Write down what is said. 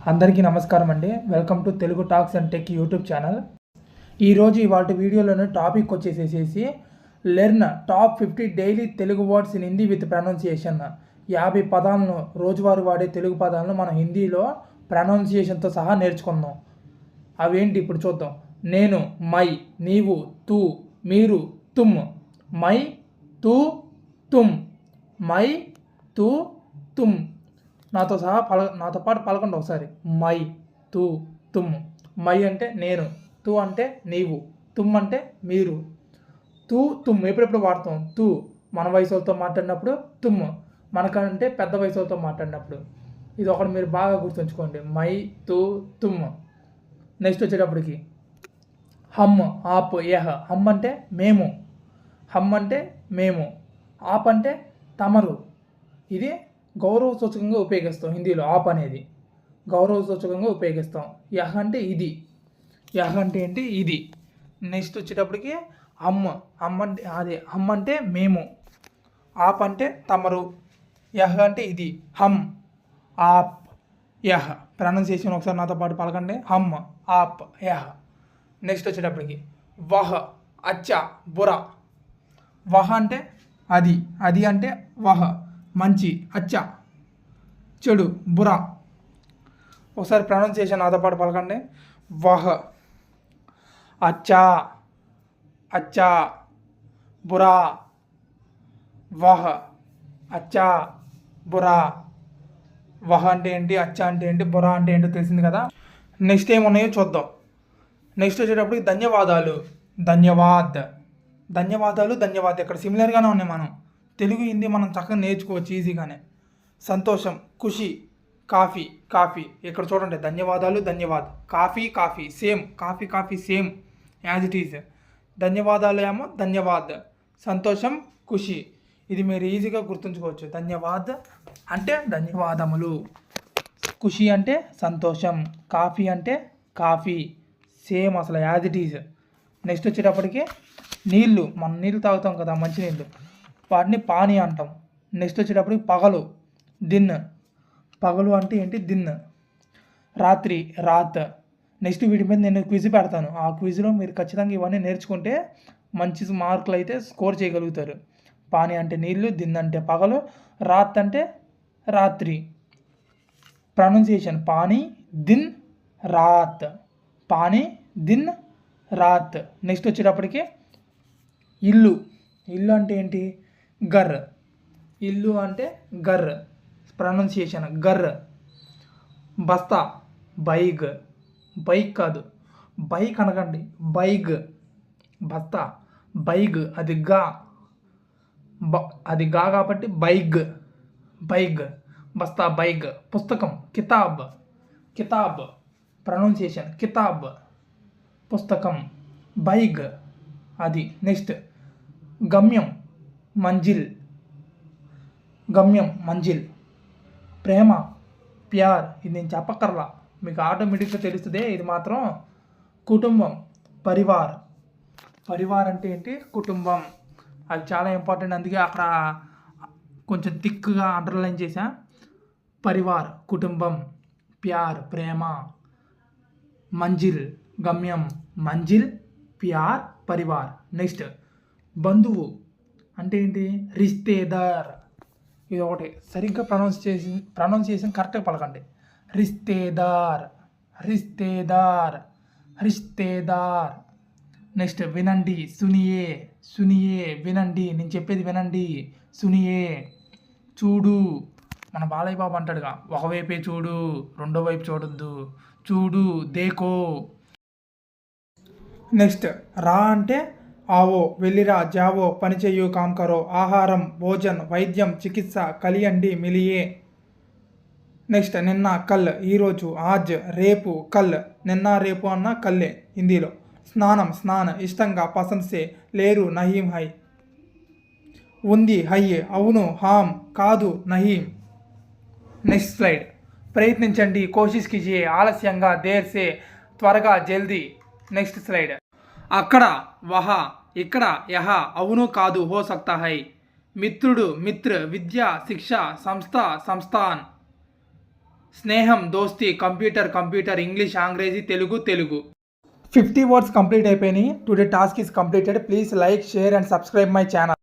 అందరికీ నమస్కారం అండి. Welcome to Telugu talks and tech YouTube channel. ఈరోజు ఇవాళ వీడియోలోని టాపిక్ వచ్చేసేసి learn top 50 daily Telugu words in Hindi with pronunciation. 50 పదాలను రోజువారీ వాడే తెలుగు పదాలను మనం హిందీలో ప్రొనౌన్సియేషన్తో సహా నేర్చుకుందాం. అవేంటి ఇప్పుడు చూద్దాం. నేను మై, నీవు తూ, మీరు తుమ్. మై తూ తుమ్, మై తూ తుమ్. నాతో పాటు పలకండి ఒకసారి. మై తూ తుమ్. మై అంటే నేను, తూ అంటే నీవు, తుమ్ అంటే మీరు. తూ తుమ్ ఎప్పుడెప్పుడు వాడతాం? తూ మన వయసు వాళ్ళతో మాట్లాడినప్పుడు, తుమ్ మనకంటే పెద్ద వయసు వాళ్ళతో మాట్లాడినప్పుడు. ఇది ఒకటి మీరు బాగా గుర్తుంచుకోండి. మై తూ తుమ్. నెక్స్ట్ వచ్చేటప్పటికి హమ్, ఆప్, యహ. హమ్ అంటే మేము, హమ్ అంటే మేము, ఆప్ అంటే తమరు. ఇది గౌరవ సూచకంగా ఉపయోగిస్తాం హిందీలో. ఆప్ అనేది గౌరవ సూచకంగా ఉపయోగిస్తాం. యహ అంటే ఇది, యహ అంటే ఏంటి? ఇది. నెక్స్ట్ వచ్చేటప్పటికి హమ్, హమ్ అంటే హమ్ అంటే మేము, ఆప్ అంటే తమరు, యహ అంటే ఇది. హమ్, ఆప్, యహ. ప్రొనౌన్సియేషన్ ఒకసారి నాతో పాటు పలకండి. హమ్, ఆప్, యహ. నెక్స్ట్ వచ్చేటప్పటికి వహ, అచ్చా, బురా. వహ అంటే అది, అది అంటే వహ మంచి, అచ్చా చెడు, బురా. ఒకసారి ప్రొనౌన్సియేషన్ నాతో పాటు పలకండి. వహ, అచ్చా, అచ్చా, బురా. వహ, అచ్చా, బురా. వహ అంటే ఏంటి, అచ్చా అంటే ఏంటి, బురా అంటే ఏంటో తెలిసింది కదా. నెక్స్ట్ ఏమున్నాయో చూద్దాం. నెక్స్ట్ వచ్చేటప్పటికి ధన్యవాదాలు, ధన్యవాద్. ధన్యవాదాలు, ధన్యవాద్ ఇక్కడ సిమిలర్గానే ఉన్నాయి. మనం తెలుగు హిందీ మనం చక్కగా నేర్చుకోవచ్చు ఈజీగానే. సంతోషం, ఖుషి, కాఫీ, కాఫీ. ఇక్కడ చూడండి, ధన్యవాదాలు, ధన్యవాద్. Coffee, coffee same, coffee, coffee same as it is. ధన్యవాదాలు ఏమో ధన్యవాద్, సంతోషం, ఖుషి. ఇది మీరు ఈజీగా గుర్తుంచుకోవచ్చు. ధన్యవాద్ అంటే ధన్యవాదములు, ఖుషి అంటే సంతోషం, కాఫీ అంటే కాఫీ సేమ్ అసలు యాజ్ ఇట్ ఈజ్. నెక్స్ట్ వచ్చేటప్పటికి నీళ్ళు, మనం నీళ్ళు తాగుతాం కదా, మంచినీళ్ళు, వాటిని పానీ అంటాం. నెక్స్ట్ వచ్చేటప్పటికి పగలు, దిన్. పగలు అంటే ఏంటి? దిన్. రాత్రి, రాత్. నెక్స్ట్ వీటి మీద నేను క్విజ్ పెడతాను. ఆ క్విజ్లో మీరు ఖచ్చితంగా ఇవన్నీ నేర్చుకుంటే మంచి మార్కులు అయితే స్కోర్ చేయగలుగుతారు. పానీ అంటే నీళ్ళు, దిన్ అంటే పగలు, రాత్ అంటే రాత్రి. ప్రొనౌన్సియేషన్ పానీ, దిన్, రాత్. పానీ, దిన్, రాత్. నెక్స్ట్ వచ్చేటప్పటికి ఇల్లు. ఇల్లు అంటే ఏంటి? గర్. ఇల్లు అంటే గర్. ప్రొనౌన్సియేషన్ గర్. బస్తా, బైగ్. బైక్ కాదు, బైక్ అనకండి, బైగ్. బస్తా, బైగ్ అది గా, అది గా కాబట్టి బైగ్, బైగ్. బస్తా, బైగ్. పుస్తకం, కితాబ్, కితాబ్. ప్రొనౌన్సియేషన్ కితాబ్, పుస్తకం. బైగ్ అది. నెక్స్ట్ గమ్యం, మంజిల్. గమ్యం, మంజిల్. ప్రేమ, ప్యార్. ఇది నేను చెప్పక్కర్లా, మీకు ఆటోమేటిక్గా తెలుస్తుంది. ఇది మాత్రం కుటుంబం, పరివార్. పరివార్ అంటే ఏంటి? కుటుంబం. అది చాలా ఇంపార్టెంట్, అందుకే అక్కడ కొంచెం థిక్గా అండర్లైన్ చేశా. పరివార్ కుటుంబం, ప్యార్ ప్రేమ, మంజిల్ గమ్యం. మంజిల్, ప్యార్, పరివార్. నెక్స్ట్ బంధువు అంటే ఏంటి? రిస్తేదార్. ఇది ఒకటి సరిగ్గా ప్రొనౌన్సియేషన్ కరెక్ట్గా పలకండి. రిస్తేదార్, రిస్తేదార్, రిస్తేదార్. నెక్స్ట్ వినండి, సునియే, సునియే వినండి, నేను చెప్పేది వినండి, సునియే. చూడు, మన బాలయ్య బాబు అంటాడుగా, ఒకవైపే చూడు, రెండో వైపు చూడొద్దు, చూడు, దేకో. నెక్స్ట్ రా అంటే ఆవో, వెళ్ళిరా, జావో, పని చెయ్యు, కామ్ కరో. ఆహారం, భోజన్, వైద్యం, చికిత్స, కలియండి, మిలియే. నెక్స్ట్ నిన్న, కల్. ఈరోజు, ఆజ్, రేపు, కల్. నిన్న రేపు అన్న కల్లే హిందీలో. స్నానం, స్నాన్. ఇష్టంగా, పసంద్సే. లేరు, నహీం హై. ఉంది, హై. అవును, హామ్. కాదు, నహీం. Next slide. ప్రయత్నించండి, కోషిష్ కీజియే. ఆలస్యంగా, దేర్సే. త్వరగా, జల్దీ. Next slide. అక్కడ, వహ. ఇక్కడ, యహ. అవును, కాదు, హో సక్తా హై. మిత్రుడు, మిత్ర. విద్య, శిక్ష, సంస్థ, సంస్థాన్. స్నేహం, దోస్తి, computer, English, Angrezi, Telugu. 50 words complete అయిపోయినాయి. Today task is completed. Please like, share and subscribe my channel.